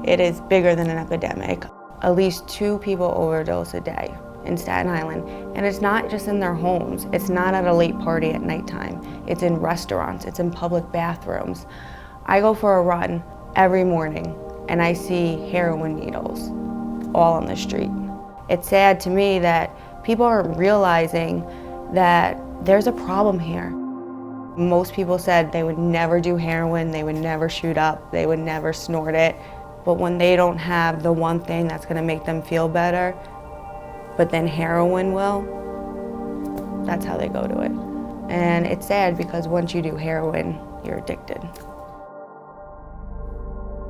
It is bigger than an epidemic. At least 2 people overdose a day in Staten Island. And it's not just in their homes. It's not at a late party at nighttime. It's in restaurants. It's in public bathrooms. I go for a run every morning and I see heroin needles all on the street. It's sad to me that people aren't realizing that there's a problem here. Most people said they would never do heroin, they would never shoot up, they would never snort it. But when they don't have the one thing that's gonna make them feel better, but then heroin will, that's how they go to it. And it's sad because once you do heroin, you're addicted.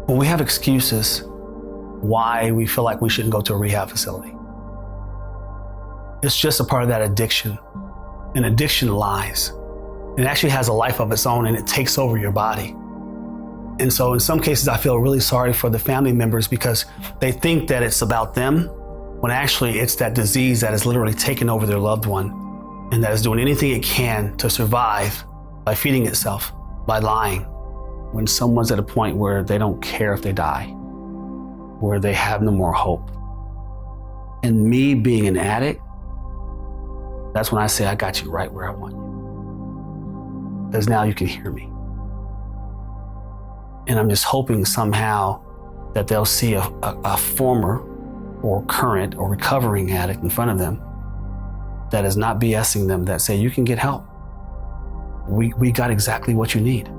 When we have excuses why we feel like we shouldn't go to a rehab facility, it's just a part of that addiction. And addiction lies. It actually has a life of its own and it takes over your body. And so in some cases, I feel really sorry for the family members because they think that it's about them, when actually it's that disease that is literally taking over their loved one and that is doing anything it can to survive by feeding itself, by lying. When someone's at a point where they don't care if they die, where they have no more hope. And me being an addict, that's when I say I got you right where I want you. Because now you can hear me. And I'm just hoping somehow that they'll see a former or current or recovering addict in front of them that is not BSing them, that say, you can get help. We got exactly what you need.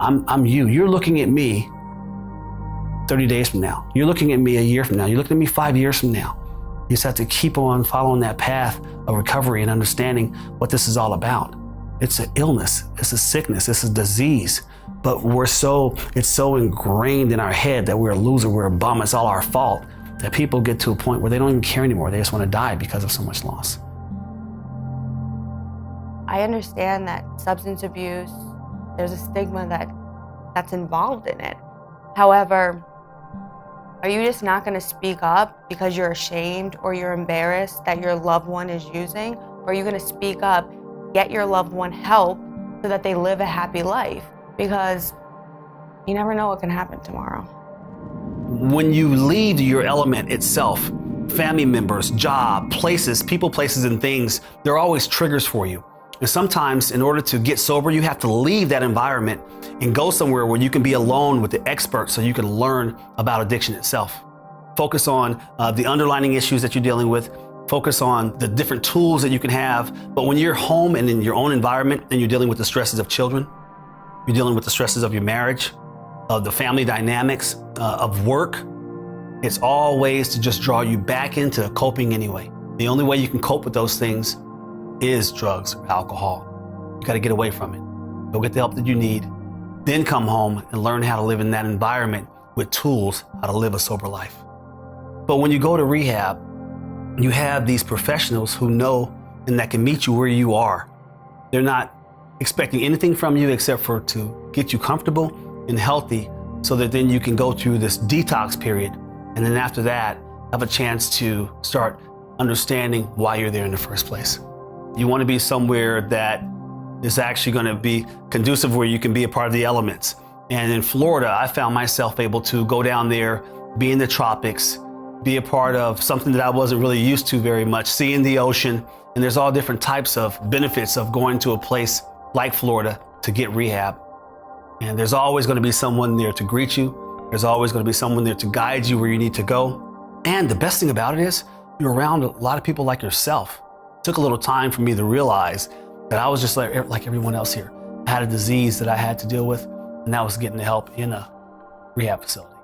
I'm you. You're looking at me 30 days from now. You're looking at me a year from now. You're looking at me 5 years from now. You just have to keep on following that path of recovery and understanding what this is all about. It's an illness, it's a sickness, it's a disease. But it's so ingrained in our head that we're a loser, we're a bum, it's all our fault, that people get to a point where they don't even care anymore. They just want to die because of so much loss. I understand that substance abuse, there's a stigma that's involved in it. However, are you just not going to speak up because you're ashamed or you're embarrassed that your loved one is using? Or are you going to speak up, get your loved one help so that they live a happy life? Because you never know what can happen tomorrow. When you leave your element itself, family members, job, places, people, places, and things, they're always triggers for you. And sometimes in order to get sober, you have to leave that environment and go somewhere where you can be alone with the experts so you can learn about addiction itself. Focus on the underlying issues that you're dealing with. Focus on the different tools that you can have. But when you're home and in your own environment and you're dealing with the stresses of children, you're dealing with the stresses of your marriage, of the family dynamics, of work, it's all ways to just draw you back into coping anyway. The only way you can cope with those things is drugs or alcohol. You got to get away from it. Go get the help that you need, then come home and learn how to live in that environment with tools, how to live a sober life. But when you go to rehab, you have these professionals who know and that can meet you where you are. They're not expecting anything from you except for to get you comfortable and healthy so that then you can go through this detox period. And then after that, have a chance to start understanding why you're there in the first place. You want to be somewhere that is actually going to be conducive where you can be a part of the elements. And in Florida, I found myself able to go down there, be in the tropics, be a part of something that I wasn't really used to very much, seeing the ocean. And there's all different types of benefits of going to a place like Florida to get rehab. And there's always going to be someone there to greet you. There's always going to be someone there to guide you where you need to go. And the best thing about it is you're around a lot of people like yourself. It took a little time for me to realize that I was just like everyone else here. I had a disease that I had to deal with, and that was getting the help in a rehab facility.